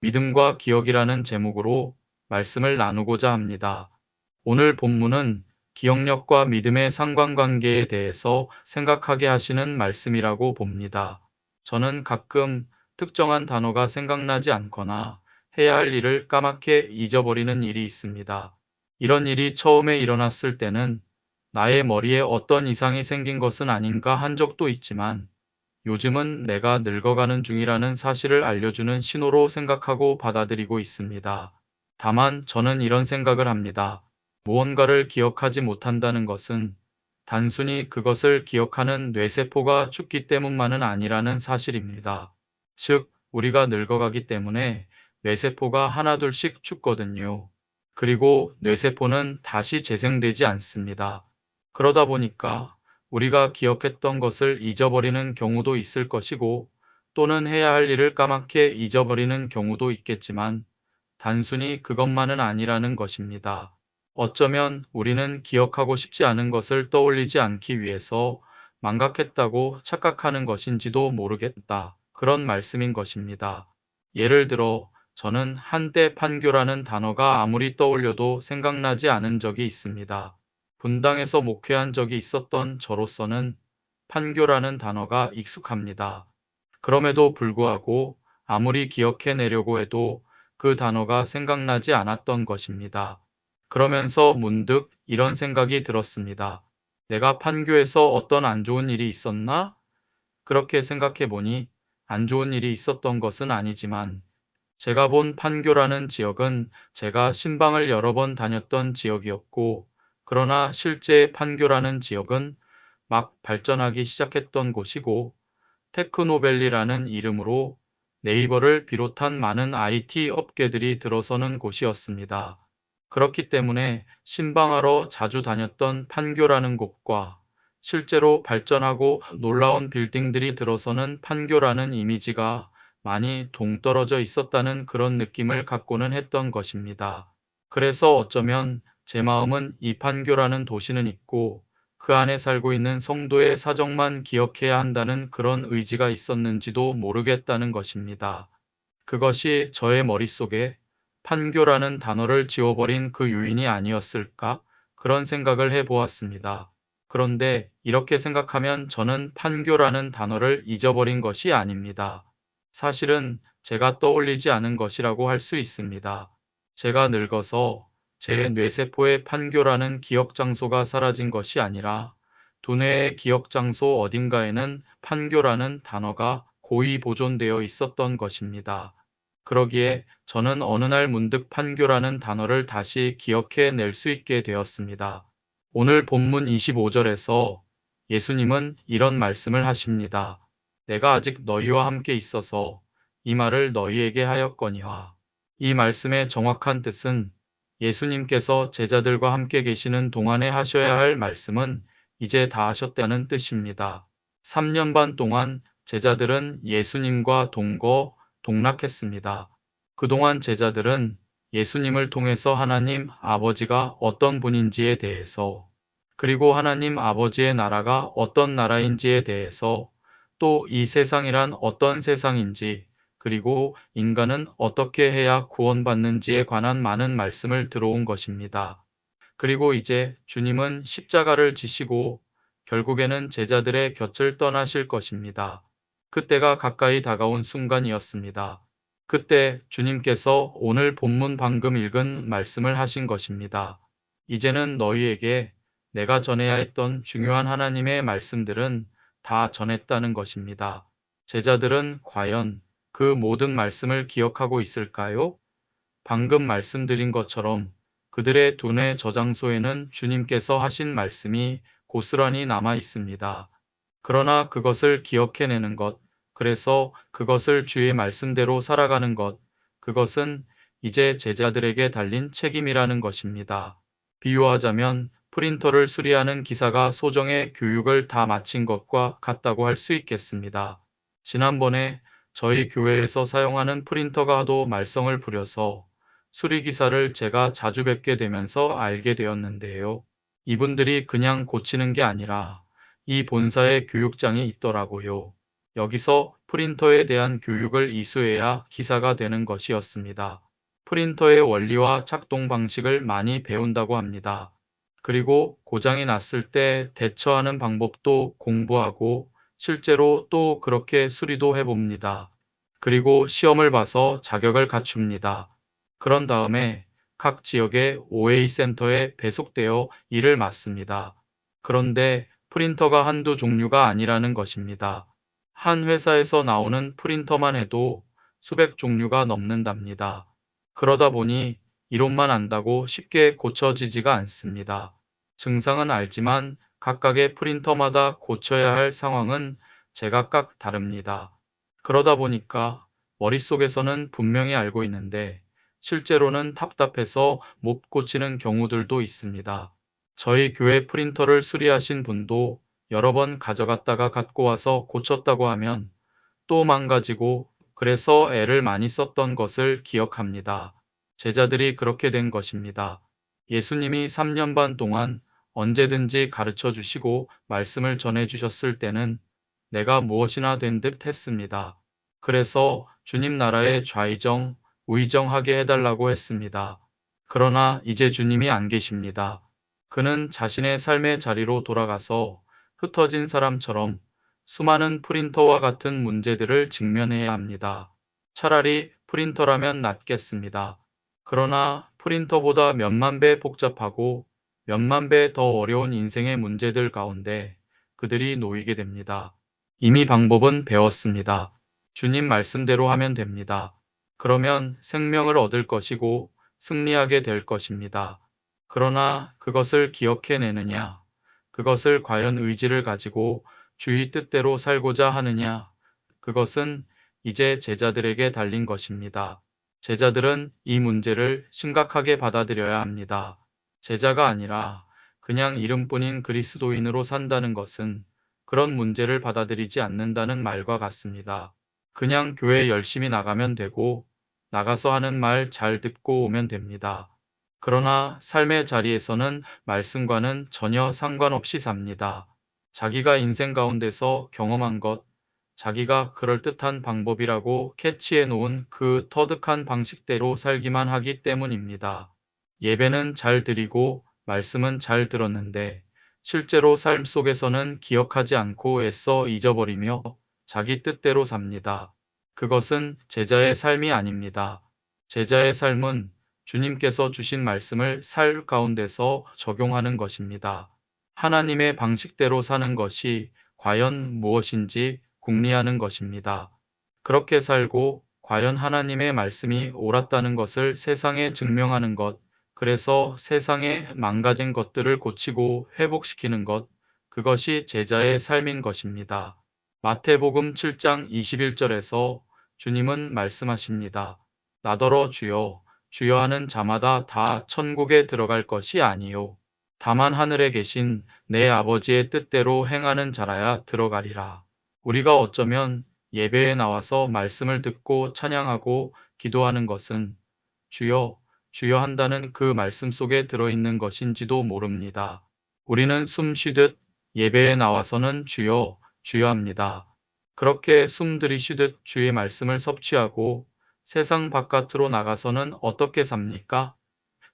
믿음과 기억이라는 제목으로 말씀을 나누고자 합니다. 오늘 본문은 기억력과 믿음의 상관관계에 대해서 생각하게 하시는 말씀이라고 봅니다. 저는 가끔 특정한 단어가 생각나지 않거나 해야 할 일을 까맣게 잊어버리는 일이 있습니다. 이런 일이 처음에 일어났을 때는 나의 머리에 어떤 이상이 생긴 것은 아닌가 한 적도 있지만 요즘은 내가 늙어가는 중이라는 사실을 알려주는 신호로 생각하고 받아들이고 있습니다. 다만 저는 이런 생각을 합니다. 무언가를 기억하지 못한다는 것은 단순히 그것을 기억하는 뇌세포가 죽기 때문만은 아니라는 사실입니다. 즉, 우리가 늙어가기 때문에 뇌세포가 하나둘씩 죽거든요. 그리고 뇌세포는 다시 재생되지 않습니다. 그러다 보니까 우리가 기억했던 것을 잊어버리는 경우도 있을 것이고 또는 해야 할 일을 까맣게 잊어버리는 경우도 있겠지만 단순히 그것만은 아니라는 것입니다. 어쩌면 우리는 기억하고 싶지 않은 것을 떠올리지 않기 위해서 망각했다고 착각하는 것인지도 모르겠다. 그런 말씀인 것입니다. 예를 들어 저는 한때 판교라는 단어가 아무리 떠올려도 생각나지 않은 적이 있습니다. 분당에서 목회한 적이 있었던 저로서는 판교라는 단어가 익숙합니다. 그럼에도 불구하고 아무리 기억해내려고 해도 그 단어가 생각나지 않았던 것입니다. 그러면서 문득 이런 생각이 들었습니다. 내가 판교에서 어떤 안 좋은 일이 있었나? 그렇게 생각해 보니 안 좋은 일이 있었던 것은 아니지만 제가 본 판교라는 지역은 제가 신방을 여러 번 다녔던 지역이었고, 그러나 실제 판교라는 지역은 막 발전하기 시작했던 곳이고, 테크노밸리라는 이름으로 네이버를 비롯한 많은 IT 업계들이 들어서는 곳이었습니다. 그렇기 때문에 신방하러 자주 다녔던 판교라는 곳과 실제로 발전하고 놀라운 빌딩들이 들어서는 판교라는 이미지가 많이 동떨어져 있었다는 그런 느낌을 갖고는 했던 것입니다. 그래서 어쩌면 제 마음은 이 판교라는 도시는 있고 그 안에 살고 있는 성도의 사정만 기억해야 한다는 그런 의지가 있었는지도 모르겠다는 것입니다. 그것이 저의 머릿속에 판교라는 단어를 지워버린 그 요인이 아니었을까? 그런 생각을 해보았습니다. 그런데 이렇게 생각하면 저는 판교라는 단어를 잊어버린 것이 아닙니다. 사실은 제가 떠올리지 않은 것이라고 할 수 있습니다. 제가 늙어서 제 뇌세포의 판교라는 기억 장소가 사라진 것이 아니라 두뇌의 기억 장소 어딘가에는 판교라는 단어가 고이 보존되어 있었던 것입니다. 그러기에 저는 어느 날 문득 판교라는 단어를 다시 기억해 낼 수 있게 되었습니다. 오늘 본문 25절에서 예수님은 이런 말씀을 하십니다. 내가 아직 너희와 함께 있어서 이 말을 너희에게 하였거니와. 이 말씀의 정확한 뜻은 예수님께서 제자들과 함께 계시는 동안에 하셔야 할 말씀은 이제 다 하셨다는 뜻입니다. 3년 반 동안 제자들은 예수님과 동거동락했습니다. 그동안 제자들은 예수님을 통해서 하나님 아버지가 어떤 분인지에 대해서 그리고 하나님 아버지의 나라가 어떤 나라인지에 대해서 또 이 세상이란 어떤 세상인지 그리고 인간은 어떻게 해야 구원받는지에 관한 많은 말씀을 들어온 것입니다. 그리고 이제 주님은 십자가를 지시고 결국에는 제자들의 곁을 떠나실 것입니다. 그때가 가까이 다가온 순간이었습니다. 그때 주님께서 오늘 본문 방금 읽은 말씀을 하신 것입니다. 이제는 너희에게 내가 전해야 했던 중요한 하나님의 말씀들은 다 전했다는 것입니다. 제자들은 과연 그 모든 말씀을 기억하고 있을까요? 방금 말씀드린 것처럼 그들의 두뇌 저장소에는 주님께서 하신 말씀이 고스란히 남아 있습니다. 그러나 그것을 기억해내는 것, 그래서 그것을 주의 말씀대로 살아가는 것, 그것은 이제 제자들에게 달린 책임이라는 것입니다. 비유하자면 프린터를 수리하는 기사가 소정의 교육을 다 마친 것과 같다고 할 수 있겠습니다. 지난번에 저희 교회에서 사용하는 프린터가 하도 말썽을 부려서 수리기사를 제가 자주 뵙게 되면서 알게 되었는데요. 이분들이 그냥 고치는 게 아니라 이 본사에 교육장이 있더라고요. 여기서 프린터에 대한 교육을 이수해야 기사가 되는 것이었습니다. 프린터의 원리와 작동 방식을 많이 배운다고 합니다. 그리고 고장이 났을 때 대처하는 방법도 공부하고 실제로 또 그렇게 수리도 해봅니다. 그리고 시험을 봐서 자격을 갖춥니다. 그런 다음에 각 지역의 OA 센터에 배속되어 일을 맡습니다. 그런데 프린터가 한두 종류가 아니라는 것입니다. 한 회사에서 나오는 프린터만 해도 수백 종류가 넘는답니다. 그러다 보니 이론만 안다고 쉽게 고쳐지지가 않습니다. 증상은 알지만 각각의 프린터마다 고쳐야 할 상황은 제각각 다릅니다. 그러다 보니까 머릿속에서는 분명히 알고 있는데 실제로는 답답해서 못 고치는 경우들도 있습니다. 저희 교회 프린터를 수리하신 분도 여러 번 가져갔다가 갖고 와서 고쳤다고 하면 또 망가지고 그래서 애를 많이 썼던 것을 기억합니다. 제자들이 그렇게 된 것입니다. 예수님이 3년 반 동안 언제든지 가르쳐 주시고 말씀을 전해 주셨을 때는 내가 무엇이나 된 듯 했습니다. 그래서 주님 나라에 좌의정, 우의정하게 해달라고 했습니다. 그러나 이제 주님이 안 계십니다. 그는 자신의 삶의 자리로 돌아가서 흩어진 사람처럼 수많은 프린터와 같은 문제들을 직면해야 합니다. 차라리 프린터라면 낫겠습니다. 그러나 프린터보다 몇만 배 복잡하고 몇만 배 더 어려운 인생의 문제들 가운데 그들이 놓이게 됩니다. 이미 방법은 배웠습니다. 주님 말씀대로 하면 됩니다. 그러면 생명을 얻을 것이고 승리하게 될 것입니다. 그러나 그것을 기억해내느냐, 그것을 과연 의지를 가지고 주의 뜻대로 살고자 하느냐, 그것은 이제 제자들에게 달린 것입니다. 제자들은 이 문제를 심각하게 받아들여야 합니다. 제자가 아니라 그냥 이름뿐인 그리스도인으로 산다는 것은 그런 문제를 받아들이지 않는다는 말과 같습니다. 그냥 교회 열심히 나가면 되고 나가서 하는 말 잘 듣고 오면 됩니다. 그러나 삶의 자리에서는 말씀과는 전혀 상관없이 삽니다. 자기가 인생 가운데서 경험한 것, 자기가 그럴듯한 방법이라고 캐치해 놓은 그 터득한 방식대로 살기만 하기 때문입니다. 예배는 잘 드리고 말씀은 잘 들었는데 실제로 삶 속에서는 기억하지 않고 애써 잊어버리며 자기 뜻대로 삽니다. 그것은 제자의 삶이 아닙니다. 제자의 삶은 주님께서 주신 말씀을 삶 가운데서 적용하는 것입니다. 하나님의 방식대로 사는 것이 과연 무엇인지 궁리하는 것입니다. 그렇게 살고 과연 하나님의 말씀이 옳았다는 것을 세상에 증명하는 것, 그래서 세상에 망가진 것들을 고치고 회복시키는 것, 그것이 제자의 삶인 것입니다. 마태복음 7장 21절에서 주님은 말씀하십니다. 나더러 주여, 주여 하는 자마다 다 천국에 들어갈 것이 아니요. 다만 하늘에 계신 내 아버지의 뜻대로 행하는 자라야 들어가리라. 우리가 어쩌면 예배에 나와서 말씀을 듣고 찬양하고 기도하는 것은 주여, 주여 한다는 그 말씀 속에 들어있는 것인지도 모릅니다. 우리는 숨 쉬듯 예배에 나와서는 주여, 주여 합니다. 그렇게 숨 들이쉬듯 주의 말씀을 섭취하고 세상 바깥으로 나가서는 어떻게 삽니까?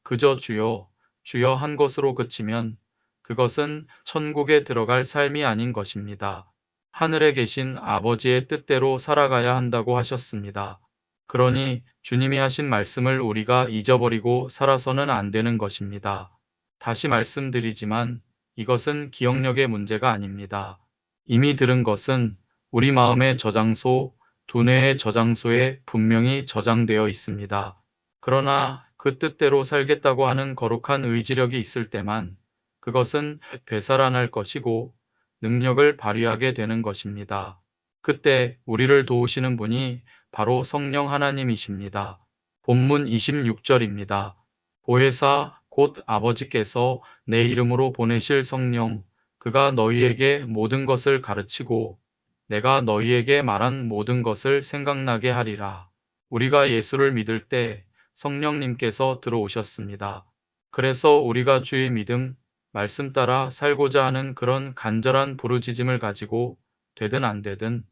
그저 주여, 주여 한 것으로 그치면 그것은 천국에 들어갈 삶이 아닌 것입니다. 하늘에 계신 아버지의 뜻대로 살아가야 한다고 하셨습니다. 그러니 주님이 하신 말씀을 우리가 잊어버리고 살아서는 안 되는 것입니다. 다시 말씀드리지만 이것은 기억력의 문제가 아닙니다. 이미 들은 것은 우리 마음의 저장소, 두뇌의 저장소에 분명히 저장되어 있습니다. 그러나 그 뜻대로 살겠다고 하는 거룩한 의지력이 있을 때만 그것은 되살아날 것이고 능력을 발휘하게 되는 것입니다. 그때 우리를 도우시는 분이 바로 성령 하나님이십니다. 본문 26절입니다. 보혜사 곧 아버지께서 내 이름으로 보내실 성령, 그가 너희에게 모든 것을 가르치고 내가 너희에게 말한 모든 것을 생각나게 하리라. 우리가 예수를 믿을 때 성령님께서 들어오셨습니다. 그래서 우리가 주의 믿음, 말씀 따라 살고자 하는 그런 간절한 부르짖음을 가지고 되든 안 되든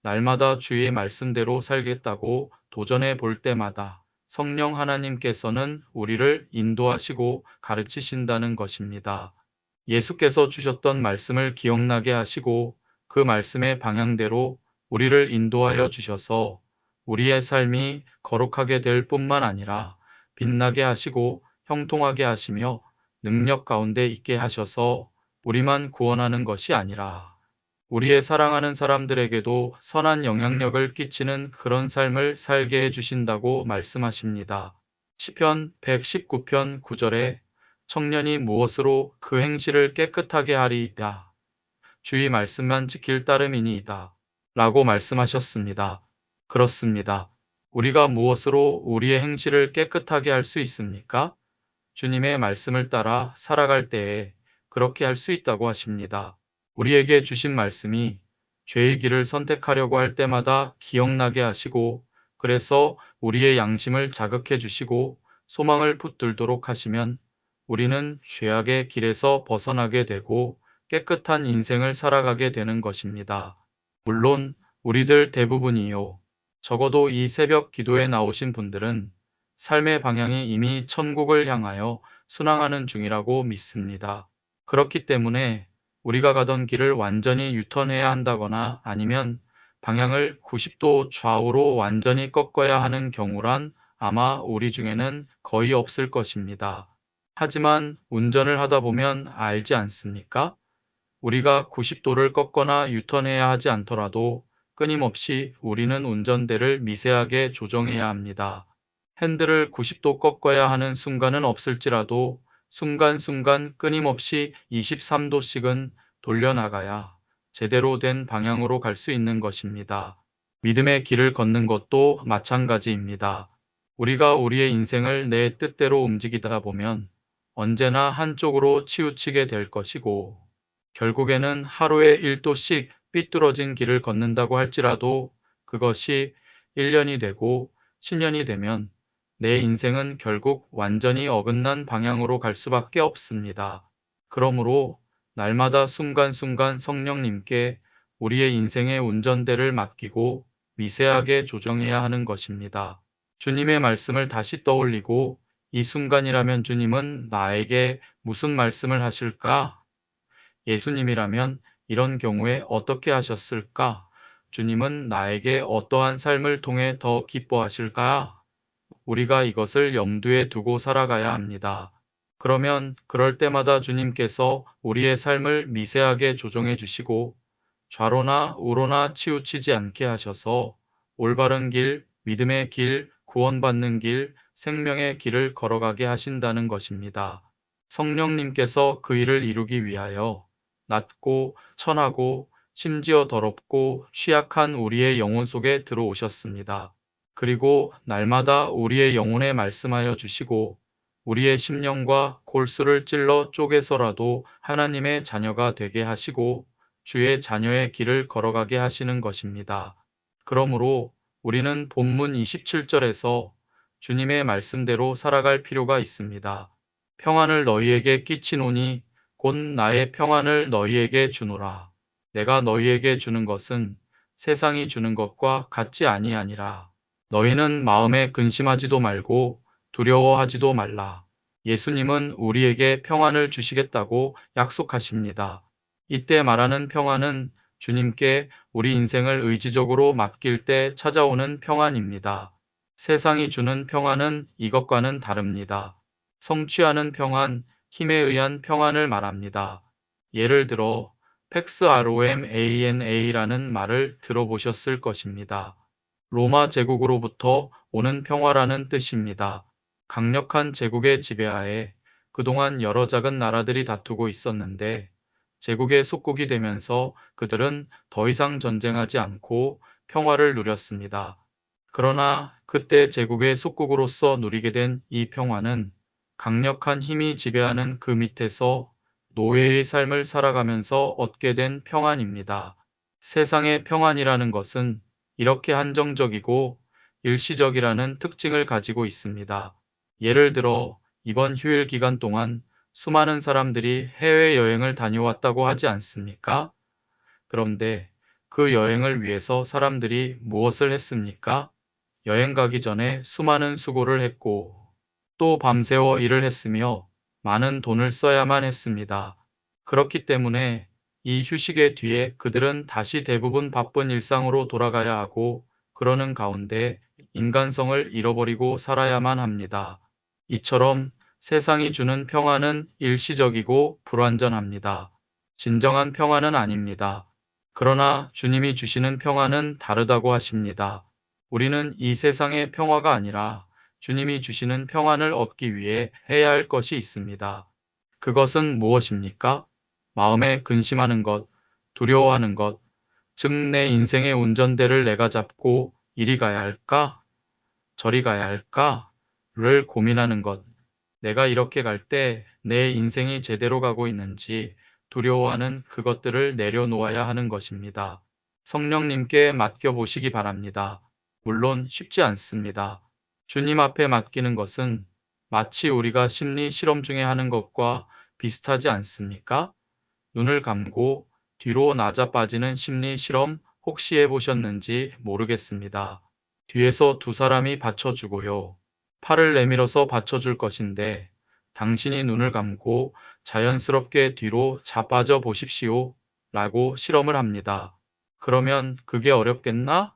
날마다 주의 말씀대로 살겠다고 도전해 볼 때마다 성령 하나님께서는 우리를 인도하시고 가르치신다는 것입니다. 예수께서 주셨던 말씀을 기억나게 하시고 그 말씀의 방향대로 우리를 인도하여 주셔서 우리의 삶이 거룩하게 될 뿐만 아니라 빛나게 하시고 형통하게 하시며 능력 가운데 있게 하셔서 우리만 구원하는 것이 아니라 우리의 사랑하는 사람들에게도 선한 영향력을 끼치는 그런 삶을 살게 해주신다고 말씀하십니다. 시편 119편 9절에 청년이 무엇으로 그 행실을 깨끗하게 하리이다. 주의 말씀만 지킬 따름이니이다. 라고 말씀하셨습니다. 그렇습니다. 우리가 무엇으로 우리의 행실을 깨끗하게 할 수 있습니까? 주님의 말씀을 따라 살아갈 때에 그렇게 할 수 있다고 하십니다. 우리에게 주신 말씀이 죄의 길을 선택하려고 할 때마다 기억나게 하시고 그래서 우리의 양심을 자극해 주시고 소망을 붙들도록 하시면 우리는 죄악의 길에서 벗어나게 되고 깨끗한 인생을 살아가게 되는 것입니다. 물론 우리들 대부분이요. 적어도 이 새벽 기도에 나오신 분들은 삶의 방향이 이미 천국을 향하여 순항하는 중이라고 믿습니다. 그렇기 때문에 우리가 가던 길을 완전히 유턴해야 한다거나 아니면 방향을 90도 좌우로 완전히 꺾어야 하는 경우란 아마 우리 중에는 거의 없을 것입니다. 하지만 운전을 하다 보면 알지 않습니까? 우리가 90도를 꺾거나 유턴해야 하지 않더라도 끊임없이 우리는 운전대를 미세하게 조정해야 합니다. 핸들을 90도 꺾어야 하는 순간은 없을지라도 순간순간 끊임없이 23도씩은 돌려나가야 제대로 된 방향으로 갈 수 있는 것입니다. 믿음의 길을 걷는 것도 마찬가지입니다. 우리가 우리의 인생을 내 뜻대로 움직이다 보면 언제나 한쪽으로 치우치게 될 것이고 결국에는 하루에 1도씩 삐뚤어진 길을 걷는다고 할지라도 그것이 1년이 되고 10년이 되면 내 인생은 결국 완전히 어긋난 방향으로 갈 수밖에 없습니다. 그러므로 날마다 순간순간 성령님께 우리의 인생의 운전대를 맡기고 미세하게 조정해야 하는 것입니다. 주님의 말씀을 다시 떠올리고 이 순간이라면 주님은 나에게 무슨 말씀을 하실까? 예수님이라면 이런 경우에 어떻게 하셨을까? 주님은 나에게 어떠한 삶을 통해 더 기뻐하실까? 우리가 이것을 염두에 두고 살아가야 합니다. 그러면 그럴 때마다 주님께서 우리의 삶을 미세하게 조정해 주시고 좌로나 우로나 치우치지 않게 하셔서 올바른 길, 믿음의 길, 구원받는 길, 생명의 길을 걸어가게 하신다는 것입니다. 성령님께서 그 일을 이루기 위하여 낮고 천하고 심지어 더럽고 취약한 우리의 영혼 속에 들어오셨습니다. 그리고 날마다 우리의 영혼에 말씀하여 주시고 우리의 심령과 골수를 찔러 쪼개서라도 하나님의 자녀가 되게 하시고 주의 자녀의 길을 걸어가게 하시는 것입니다. 그러므로 우리는 본문 27절에서 주님의 말씀대로 살아갈 필요가 있습니다. 평안을 너희에게 끼치노니 곧 나의 평안을 너희에게 주노라. 내가 너희에게 주는 것은 세상이 주는 것과 같지 아니하니라. 너희는 마음에 근심하지도 말고 두려워하지도 말라. 예수님은 우리에게 평안을 주시겠다고 약속하십니다. 이때 말하는 평안은 주님께 우리 인생을 의지적으로 맡길 때 찾아오는 평안입니다. 세상이 주는 평안은 이것과는 다릅니다. 성취하는 평안, 힘에 의한 평안을 말합니다. 예를 들어 팩스 ROMANA라는 말을 들어보셨을 것입니다. 로마 제국으로부터 오는 평화라는 뜻입니다. 강력한 제국의 지배하에 그동안 여러 작은 나라들이 다투고 있었는데 제국의 속국이 되면서 그들은 더 이상 전쟁하지 않고 평화를 누렸습니다. 그러나 그때 제국의 속국으로서 누리게 된 이 평화는 강력한 힘이 지배하는 그 밑에서 노예의 삶을 살아가면서 얻게 된 평안입니다. 세상의 평안이라는 것은 이렇게 한정적이고 일시적이라는 특징을 가지고 있습니다. 예를 들어 이번 휴일 기간 동안 수많은 사람들이 해외여행을 다녀왔다고 하지 않습니까? 그런데 그 여행을 위해서 사람들이 무엇을 했습니까? 여행 가기 전에 수많은 수고를 했고 또 밤새워 일을 했으며 많은 돈을 써야만 했습니다. 그렇기 때문에 이 휴식의 뒤에 그들은 다시 대부분 바쁜 일상으로 돌아가야 하고 그러는 가운데 인간성을 잃어버리고 살아야만 합니다. 이처럼 세상이 주는 평화는 일시적이고 불완전합니다. 진정한 평화는 아닙니다. 그러나 주님이 주시는 평화는 다르다고 하십니다. 우리는 이 세상의 평화가 아니라 주님이 주시는 평안을 얻기 위해 해야 할 것이 있습니다. 그것은 무엇입니까? 마음에 근심하는 것, 두려워하는 것, 즉 내 인생의 운전대를 내가 잡고 이리 가야 할까? 저리 가야 할까? 를 고민하는 것. 내가 이렇게 갈 때 내 인생이 제대로 가고 있는지 두려워하는 그것들을 내려놓아야 하는 것입니다. 성령님께 맡겨보시기 바랍니다. 물론 쉽지 않습니다. 주님 앞에 맡기는 것은 마치 우리가 심리 실험 중에 하는 것과 비슷하지 않습니까? 눈을 감고 뒤로 낮아 빠지는 심리 실험 혹시 해보셨는지 모르겠습니다. 뒤에서 두 사람이 받쳐주고요. 팔을 내밀어서 받쳐줄 것인데 당신이 눈을 감고 자연스럽게 뒤로 자빠져 보십시오. 라고 실험을 합니다. 그러면 그게 어렵겠나?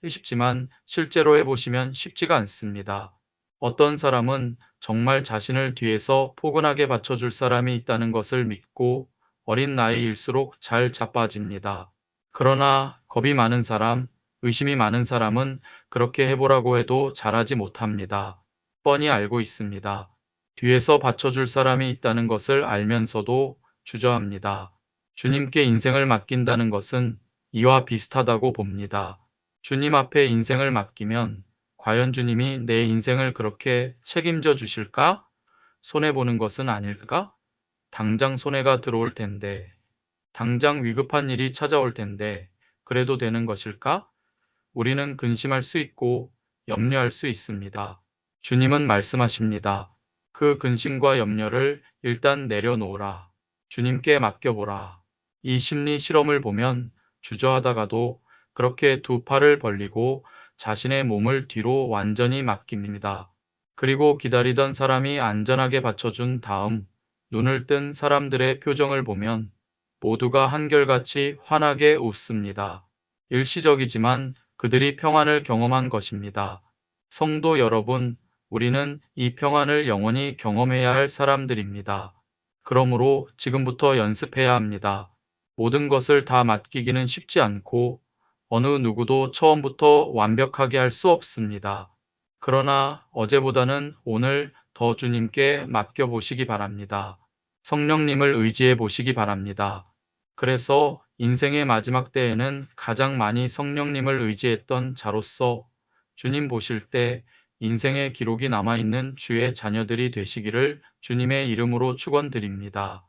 싶지만 실제로 해보시면 쉽지가 않습니다. 어떤 사람은 정말 자신을 뒤에서 포근하게 받쳐줄 사람이 있다는 것을 믿고 어린 나이일수록 잘 자빠집니다. 그러나 겁이 많은 사람, 의심이 많은 사람은 그렇게 해보라고 해도 잘하지 못합니다. 뻔히 알고 있습니다. 뒤에서 받쳐줄 사람이 있다는 것을 알면서도 주저합니다. 주님께 인생을 맡긴다는 것은 이와 비슷하다고 봅니다. 주님 앞에 인생을 맡기면 과연 주님이 내 인생을 그렇게 책임져 주실까? 손해보는 것은 아닐까? 당장 손해가 들어올 텐데, 당장 위급한 일이 찾아올 텐데, 그래도 되는 것일까? 우리는 근심할 수 있고 염려할 수 있습니다. 주님은 말씀하십니다. 그 근심과 염려를 일단 내려놓으라. 주님께 맡겨보라. 이 심리 실험을 보면 주저하다가도 그렇게 두 팔을 벌리고 자신의 몸을 뒤로 완전히 맡깁니다. 그리고 기다리던 사람이 안전하게 받쳐준 다음 눈을 뜬 사람들의 표정을 보면 모두가 한결같이 환하게 웃습니다. 일시적이지만 그들이 평안을 경험한 것입니다. 성도 여러분, 우리는 이 평안을 영원히 경험해야 할 사람들입니다. 그러므로 지금부터 연습해야 합니다. 모든 것을 다 맡기기는 쉽지 않고 어느 누구도 처음부터 완벽하게 할 수 없습니다. 그러나 어제보다는 오늘 더 주님께 맡겨보시기 바랍니다. 성령님을 의지해 보시기 바랍니다. 그래서 인생의 마지막 때에는 가장 많이 성령님을 의지했던 자로서 주님 보실 때 인생의 기록이 남아있는 주의 자녀들이 되시기를 주님의 이름으로 축원드립니다.